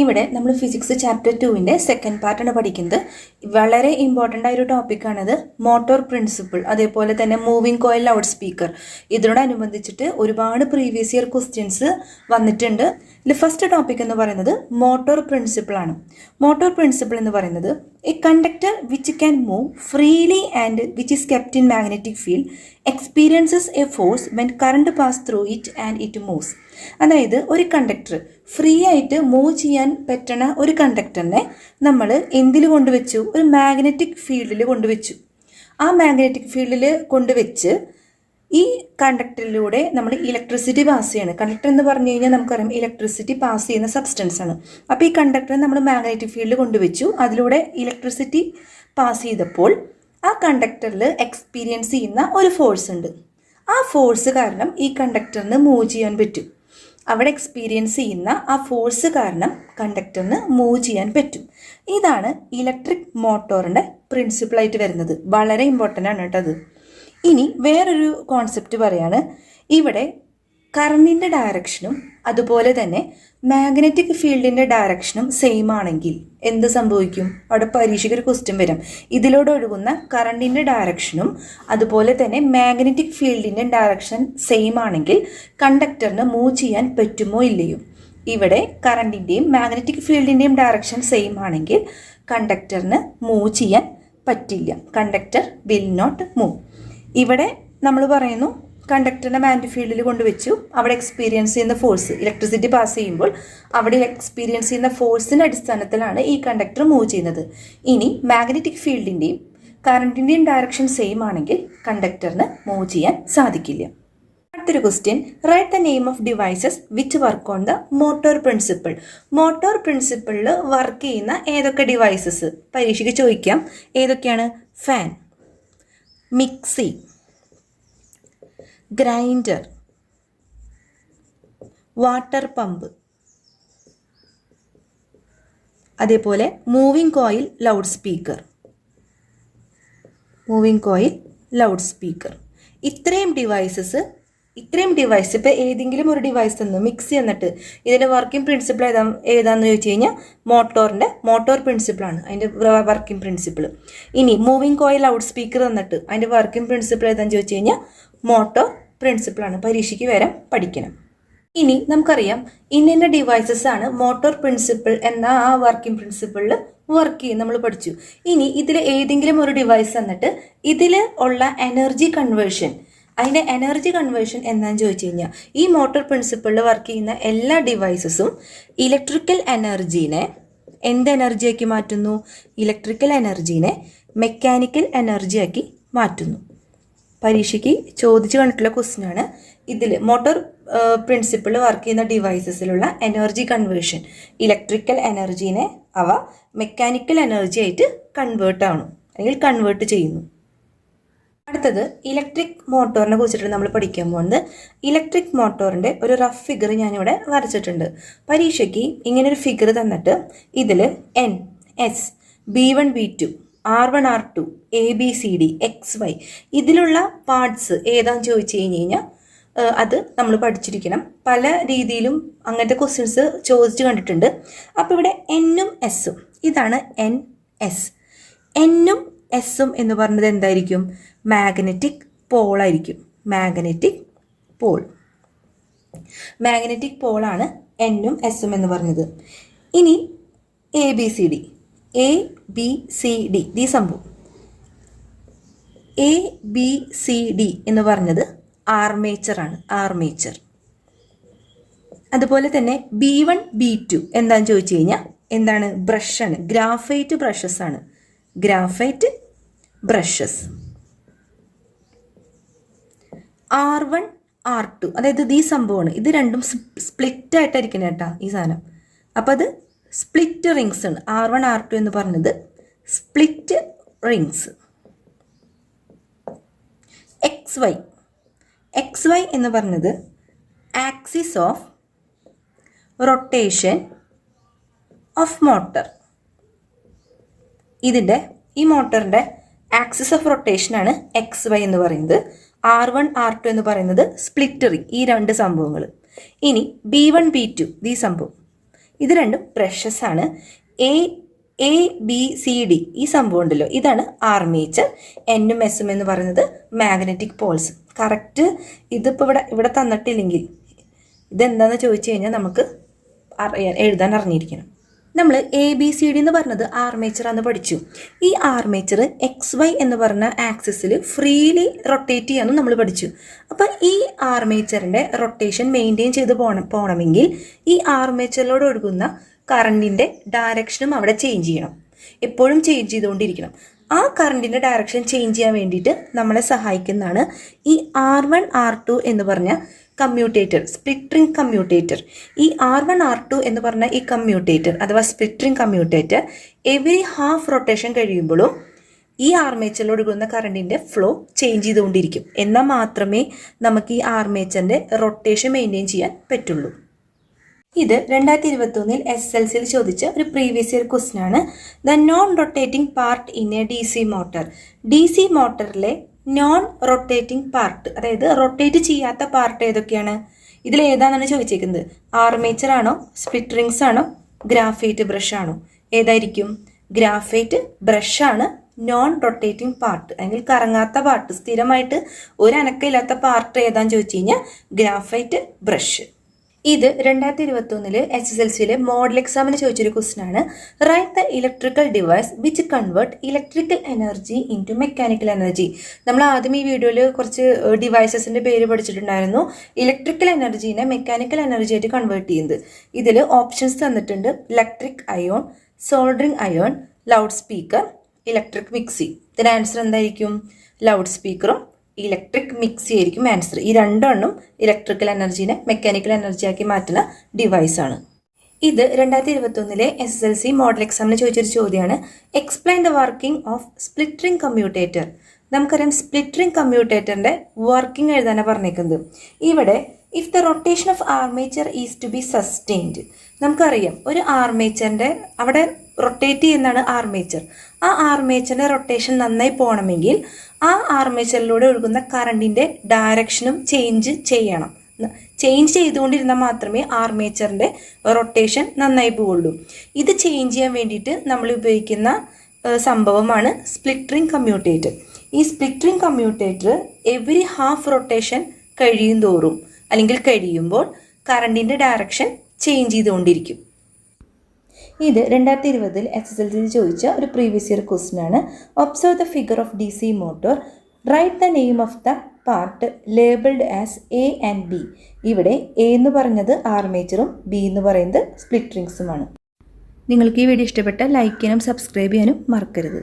ഇവിടെ നമ്മൾ physics chapter 2ന്റെ second പാർട്ടാണ് പഠിക്കുന്നത്. വളരെ ഇമ്പോർട്ടൻ്റ് ആയൊരു ടോപ്പിക്കാണത്, മോട്ടോർ പ്രിൻസിപ്പിൾ, അതേപോലെ തന്നെ മൂവിങ് കോയിൽ ലൗഡ് സ്പീക്കർ. ഇതിനോടനുബന്ധിച്ചിട്ട് ഒരുപാട് പ്രീവിയസ് ഇയർ ക്വസ്റ്റ്യൻസ് വന്നിട്ടുണ്ട്. ഇതിൽ ഫസ്റ്റ് ടോപ്പിക് എന്ന് പറയുന്നത് മോട്ടോർ പ്രിൻസിപ്പിൾ ആണ്. മോട്ടോർ പ്രിൻസിപ്പിൾ എന്ന് പറയുന്നത് A conductor which can move freely and which is kept in magnetic field experiences A force when current pass through it and it moves. അതായത് ഒരു conductor free ആയിട്ട് move ചെയ്യാൻ പറ്റണ ഒരു കണ്ടക്ടറിനെ നമ്മൾ എന്തിൽ കൊണ്ടുവച്ചു? ഒരു മാഗ്നറ്റിക് ഫീൽഡിൽ കൊണ്ടുവച്ചു. ആ മാഗ്നറ്റിക് ഫീൽഡിൽ കൊണ്ടുവച്ച് ഈ കണ്ടക്ടറിലൂടെ നമ്മൾ ഇലക്ട്രിസിറ്റി പാസ് ചെയ്യണം. കണ്ടക്ടർ എന്ന് പറഞ്ഞു കഴിഞ്ഞാൽ നമുക്കറിയാം ഇലക്ട്രിസിറ്റി പാസ് ചെയ്യുന്ന സബ്സ്റ്റൻസ് ആണ്. അപ്പോൾ ഈ കണ്ടക്ടറെ നമ്മൾ മാഗ്നറ്റിക് ഫീൽഡിൽ കൊണ്ടുവച്ചു, അതിലൂടെ ഇലക്ട്രിസിറ്റി പാസ് ചെയ്തപ്പോൾ ആ കണ്ടക്ടറിൽ എക്സ്പീരിയൻസ് ചെയ്യുന്ന ഒരു ഫോഴ്സ് ഉണ്ട്. ആ ഫോഴ്സ് കാരണം ഈ കണ്ടക്ടറിന് മൂവ് ചെയ്യാൻ പറ്റും. അവിടെ എക്സ്പീരിയൻസ് ചെയ്യുന്ന ആ ഫോഴ്സ് കാരണം കണ്ടക്ടറിന് മൂവ് ചെയ്യാൻ പറ്റും. ഇതാണ് ഇലക്ട്രിക് മോട്ടോറിൻ്റെ പ്രിൻസിപ്പിളായിട്ട് വരുന്നത്. വളരെ ഇമ്പോർട്ടൻ്റ് ആണ് കേട്ടോ അത്. ഇനി വേറൊരു കോൺസെപ്റ്റ് പറയാണ്. ഇവിടെ കറണ്ടിൻ്റെ ഡയറക്ഷനും അതുപോലെ തന്നെ മാഗ്നറ്റിക് ഫീൽഡിൻ്റെ ഡയറക്ഷനും സെയിം ആണെങ്കിൽ എന്ത് സംഭവിക്കും? അവിടെ പരീക്ഷയ്ക്ക് ഒരു ക്വസ്റ്റ്യൻ വരും. ഇതിലൂടെ ഒഴുകുന്ന കറണ്ടിൻ്റെ ഡയറക്ഷനും അതുപോലെ തന്നെ മാഗ്നറ്റിക് ഫീൽഡിൻ്റെ ഡയറക്ഷൻ സെയിം ആണെങ്കിൽ കണ്ടക്ടറിന് മൂവ് ചെയ്യാൻ പറ്റുമോ ഇല്ലയോ? ഇവിടെ കറണ്ടിൻ്റെയും മാഗ്നറ്റിക് ഫീൽഡിൻ്റെയും ഡയറക്ഷൻ സെയിം ആണെങ്കിൽ കണ്ടക്ടറിന് മൂവ് ചെയ്യാൻ പറ്റില്ല. Conductor will not move. ഇവിടെ നമ്മൾ പറയുന്നു കണ്ടക്ടറിനെ മാഗ്നറ്റിക് ഫീൽഡിൽ കൊണ്ടുവച്ചു, അവിടെ എക്സ്പീരിയൻസ് ചെയ്യുന്ന ഫോഴ്സ്, ഇലക്ട്രിസിറ്റി പാസ് ചെയ്യുമ്പോൾ അവിടെ എക്സ്പീരിയൻസ് ചെയ്യുന്ന ഫോഴ്സിൻ്റെ അടിസ്ഥാനത്തിലാണ് ഈ കണ്ടക്ടർ മൂവ് ചെയ്യുന്നത്. ഇനി മാഗ്നറ്റിക് ഫീൽഡിൻ്റെയും കറണ്ടിൻ്റെയും ഡയറക്ഷൻ സെയിം ആണെങ്കിൽ കണ്ടക്ടറിന് മൂവ് ചെയ്യാൻ സാധിക്കില്ല. അടുത്തൊരു question, write the name of devices which work on the motor principle. Motor പ്രിൻസിപ്പിളിൽ വർക്ക് ചെയ്യുന്ന ഏതൊക്കെ ഡിവൈസസ് പരീക്ഷയ്ക്ക് ചോദിക്കാം. ഏതൊക്കെയാണ്? Fan, mixie, grinder, water pump, അതേപോലെ മൂവിങ് കോയിൽ ലൗഡ് സ്പീക്കർ. ഇത്രയും ഡിവൈസ് ഇപ്പോൾ ഏതെങ്കിലും ഒരു ഡിവൈസ് തന്നു, മിക്സി എന്നിട്ട് ഇതിൻ്റെ വർക്കിംഗ് പ്രിൻസിപ്പിൾ ഏതാന്ന് ചോദിച്ചു കഴിഞ്ഞാൽ മോട്ടോർ പ്രിൻസിപ്പിളാണ് അതിൻ്റെ വർക്കിംഗ് പ്രിൻസിപ്പിൾ. ഇനി മൂവിങ് കോയിൽ ലൗഡ് സ്പീക്കർ തന്നിട്ട് അതിൻ്റെ വർക്കിംഗ് പ്രിൻസിപ്പിൾ ഏതാന്ന് ചോദിച്ചു കഴിഞ്ഞാൽ മോട്ടോർ പ്രിൻസിപ്പിളാണ്. പരീക്ഷയ്ക്ക് വരെ പഠിക്കണം. ഇനി നമുക്കറിയാം ഇന്ന ഡിവൈസസ് ആണ് മോട്ടോർ പ്രിൻസിപ്പിൾ എന്ന ആ വർക്കിംഗ് പ്രിൻസിപ്പിളിൽ വർക്ക് ചെയ്യും, നമ്മൾ പഠിച്ചു. ഇനി ഇതിൽ ഏതെങ്കിലും ഒരു ഡിവൈസ് എന്നിട്ട് ഇതിൽ ഉള്ള എനർജി കൺവേർഷൻ, അതിൻ്റെ എനർജി കൺവേർഷൻ എന്താണെന്ന് ചോദിച്ചു കഴിഞ്ഞാൽ ഈ മോട്ടോർ പ്രിൻസിപ്പിളിൽ വർക്ക് ചെയ്യുന്ന എല്ലാ ഡിവൈസസും ഇലക്ട്രിക്കൽ എനർജീനെ എന്ത് എനർജിയാക്കി മാറ്റുന്നു? ഇലക്ട്രിക്കൽ എനർജീനെ മെക്കാനിക്കൽ എനർജിയാക്കി മാറ്റുന്നു. പരീക്ഷയ്ക്ക് ചോദിച്ചു കണ്ടിട്ടുള്ള ക്വസ്റ്റ്യനാണ്. ഇതിൽ മോട്ടോർ പ്രിൻസിപ്പിളിൽ വർക്ക് ചെയ്യുന്ന ഡിവൈസസിലുള്ള എനർജി കൺവേർഷൻ, ഇലക്ട്രിക്കൽ എനർജീനെ അവ മെക്കാനിക്കൽ എനർജി ആയിട്ട് കൺവേർട്ട് ചെയ്യുന്നു. അടുത്തത് ഇലക്ട്രിക് മോട്ടോറിനെ കുറിച്ചിട്ട് നമ്മൾ പഠിക്കാൻ പോകുന്നത്. ഇലക്ട്രിക് മോട്ടോറിൻ്റെ ഒരു റഫ് ഫിഗർ ഞാനിവിടെ വരച്ചിട്ടുണ്ട്. പരീക്ഷയ്ക്ക് ഇങ്ങനൊരു ഫിഗർ തന്നിട്ട് ഇതിൽ N, S, B1, B2, R1, R2, ABCD, XY ഇതിലുള്ള പാർട്സ് ഏതാണെന്ന് ചോദിച്ചു കഴിഞ്ഞാൽ അത് നമ്മൾ പഠിച്ചിരിക്കണം. പല രീതിയിലും അങ്ങനത്തെ ക്വസ്റ്റ്യൻസ് ചോദിച്ചു കണ്ടിട്ടുണ്ട്. അപ്പോൾ ഇവിടെ N-ഉം S-ഉം, ഇതാണ് NS. N-ഉം S-ഉം എന്ന് പറഞ്ഞത് എന്തായിരിക്കും? മാഗ്നറ്റിക് പോളായിരിക്കും. മാഗ്നറ്റിക് പോളാണ് N-ഉം S-ഉം എന്ന് പറഞ്ഞത്. ഇനി ABCD ഈ സംഭവം ABCD എന്ന് പറഞ്ഞത് ആർമേച്ചർ. അതുപോലെ തന്നെ B1, B2 എന്താണെന്ന് ചോദിച്ചു കഴിഞ്ഞാൽ എന്താണ്? ബ്രഷാണ്. Graphite brushes. R1, R2 അതായത് ഈ സംഭവമാണ്. ഇത് രണ്ടും സ്പ്ലിറ്റ് ആയിട്ടായിരിക്കണം കേട്ടോ ഈ സാധനം. അപ്പം അത് സ്പ്ലിറ്റ് റിങ്സ് ആണ്. R1, R2 എന്ന് പറഞ്ഞത് സ്പ്ലിറ്റ് റിങ്സ്. XY എന്ന് പറഞ്ഞത് axis of rotation of motor. ഈ മോട്ടറിൻ്റെ ആക്സിസ് ഓഫ് റൊട്ടേഷനാണ് XY എന്ന് പറയുന്നത്. R1, R2 എന്ന് പറയുന്നത് സ്പ്ലിറ്റ് റിങ്, ഈ രണ്ട് സംഭവങ്ങൾ. ഇനി B1, B2 ഈ സംഭവം ഇത് രണ്ടും ബ്രഷസ് ആണ്. A A B C D ഈ സംഭവം ഉണ്ടല്ലോ, ഇതാണ് ആർമേച്ചർ. എന്നും എസും എന്ന് പറയുന്നത് മാഗ്നറ്റിക് പോൾസ്. കറക്റ്റ് ഇതിപ്പോൾ ഇവിടെ തന്നിട്ടില്ലെങ്കിൽ ഇതെന്താണെന്ന് ചോദിച്ചു കഴിഞ്ഞാൽ നമുക്ക് എഴുതാൻ അറിഞ്ഞിരിക്കണം. നമ്മൾ എ ബി സി ഡി എന്ന് പറഞ്ഞത് ആർമേച്ചറാന്ന് പഠിച്ചു. ഈ ആർമേച്ചർ XY എന്ന് പറഞ്ഞ ആക്സിസിൽ ഫ്രീലി റൊട്ടേറ്റ് ചെയ്യാമെന്ന് നമ്മൾ പഠിച്ചു. അപ്പം ഈ ആർമേച്ചറിൻ്റെ റൊട്ടേഷൻ മെയിൻറ്റെയിൻ ചെയ്ത് പോകണമെങ്കിൽ ഈ ആർമേച്ചറിലൂടെ ഒഴുകുന്ന കറണ്ടിൻ്റെ ഡയറക്ഷനും അവിടെ ചേഞ്ച് ചെയ്യണം, എപ്പോഴും ചേഞ്ച് ചെയ്തുകൊണ്ടിരിക്കണം. ആ കറണ്ടിൻ്റെ ഡയറക്ഷൻ ചേഞ്ച് ചെയ്യാൻ വേണ്ടിയിട്ട് നമ്മളെ സഹായിക്കുന്നതാണ് ഈ R1 R2 എന്ന് പറഞ്ഞ കമ്മ്യൂട്ടേറ്റർ, സ്പ്ലിറ്റ് റിംഗ് കമ്മ്യൂട്ടേറ്റർ. ഈ R1 R2 എന്ന് പറഞ്ഞ ഈ കമ്മ്യൂട്ടേറ്റർ അഥവാ split ring commutator every half rotation കഴിയുമ്പോഴും ഈ ആർമേച്ചറിൽ ഒഴുകുന്ന കറണ്ടിൻ്റെ ഫ്ലോ ചേഞ്ച് ചെയ്തുകൊണ്ടിരിക്കും. എന്നാൽ മാത്രമേ നമുക്ക് ഈ ആർമേച്ചറിൻ്റെ റൊട്ടേഷൻ മെയിൻറ്റെയിൻ ചെയ്യാൻ പറ്റുള്ളൂ. ഇത് 2021 SSLCയിൽ ചോദിച്ച ഒരു പ്രീവിയസ് ഇയർ ക്വസ്റ്റ്യൻ ആണ്. The non rotating part in a DC motor. DC മോട്ടറിലെ നോൺ റൊട്ടേറ്റിംഗ് പാർട്ട്, അതായത് റൊട്ടേറ്റ് ചെയ്യാത്ത പാർട്ട് ഏതൊക്കെയാണ്? ഇതിൽ ഏതാണെന്നാണ് ചോദിച്ചേക്കുന്നത്. ആർമേച്ചർ ആണോ, സ്പ്ലിറ്റ് റിംഗ്സ് ആണോ, ഗ്രാഫൈറ്റ് ബ്രഷ് ആണോ? ഏതായിരിക്കും? ഗ്രാഫൈറ്റ് ബ്രഷാണ് നോൺ റൊട്ടേറ്റിംഗ് പാർട്ട്, അല്ലെങ്കിൽ കറങ്ങാത്ത പാർട്ട്, സ്ഥിരമായിട്ട് ഒരു അനക്കമില്ലാത്ത പാർട്ട് ഏതാന്ന് ചോദിച്ചു കഴിഞ്ഞാൽ ഗ്രാഫൈറ്റ് ബ്രഷ്. ഇത് 2021 SSLCയിലെ മോഡൽ എക്സാമിന് ചോദിച്ചൊരു ക്വസ്റ്റ്യൻ ആണ്. Write the electrical device which convert electrical energy into mechanical energy. നമ്മൾ ആദ്യം ഈ വീഡിയോയിൽ കുറച്ച് ഡിവൈസസിൻ്റെ പേര് പഠിച്ചിട്ടുണ്ടായിരുന്നു. ഇലക്ട്രിക്കൽ എനർജീനെ മെക്കാനിക്കൽ എനർജി ആയിട്ട് കൺവേർട്ട് ചെയ്യുന്നത്. ഇതിൽ ഓപ്ഷൻസ് തന്നിട്ടുണ്ട്: electric iron, soldering iron, loud speaker, electric mixie. ഇതിന് ആൻസർ എന്തായിരിക്കും? ലൗഡ് സ്പീക്കറും ഇലക്ട്രിക് മിക്സി ആയിരിക്കും ആൻസർ. ഈ രണ്ടെണ്ണം ഇലക്ട്രിക്കൽ എനർജീനെ മെക്കാനിക്കൽ എനർജി ആക്കി മാറ്റുന്ന ഡിവൈസാണ്. ഇത് 2021 SSLC മോഡൽ എക്സാമിന് ചോദിച്ചൊരു ചോദ്യമാണ്. Explain the working of split ring commutator. നമുക്കറിയാം സ്പ്ലിറ്റ് റിംഗ് കമ്മ്യൂട്ടേറ്ററിൻ്റെ വർക്കിംഗ് എഴുതാനാണ് പറഞ്ഞേക്കുന്നത്. ഇവിടെ if the rotation of armature is to be sustained. നമുക്കറിയാം ഒരു ആർമേച്ചറിൻ്റെ അവിടെ റൊട്ടേറ്റ് ചെയ്യുന്നതാണ് ആർമേച്ചർ. ആ ആർമേച്ചറിൻ്റെ റൊട്ടേഷൻ നന്നായി പോകണമെങ്കിൽ ആ ആർമേച്ചറിലൂടെ ഒഴുകുന്ന കറണ്ടിൻ്റെ ഡയറക്ഷനും ചേഞ്ച് ചെയ്യണം. ചേഞ്ച് ചെയ്തുകൊണ്ടിരുന്നാൽ മാത്രമേ ആർമേച്ചറിൻ്റെ റൊട്ടേഷൻ നന്നായി പോവുള്ളൂ. ഇത് ചേഞ്ച് ചെയ്യാൻ വേണ്ടിയിട്ട് നമ്മൾ ഉപയോഗിക്കുന്ന സംഭവമാണ് സ്പ്ലിറ്റ് റിംഗ് കമ്മ്യൂട്ടേറ്റർ. ഈ split ring commutator every half rotation കഴിയും തോറും അല്ലെങ്കിൽ കഴിയുമ്പോൾ കറണ്ടിൻ്റെ ഡയറക്ഷൻ ചേഞ്ച് ചെയ്തുകൊണ്ടിരിക്കും. ഇത് 2020 SSLCയിൽ ചോദിച്ച ഒരു പ്രീവിയസ് ഇയർ ക്വസ്റ്റ്യൻ ആണ്. Observe the figure of DC motor. Right the name of the part labelled as A and B. ഇവിടെ A എന്ന് പറഞ്ഞത് ആർമേച്ചറും B എന്ന് പറയുന്നത് സ്പ്ലിറ്റ് റിംഗ്സുമാണ്. നിങ്ങൾക്ക് ഈ വീഡിയോ ഇഷ്ടപ്പെട്ടാൽ ലൈക്ക് ചെയ്യാനും സബ്സ്ക്രൈബ് ചെയ്യാനും മറക്കരുത്.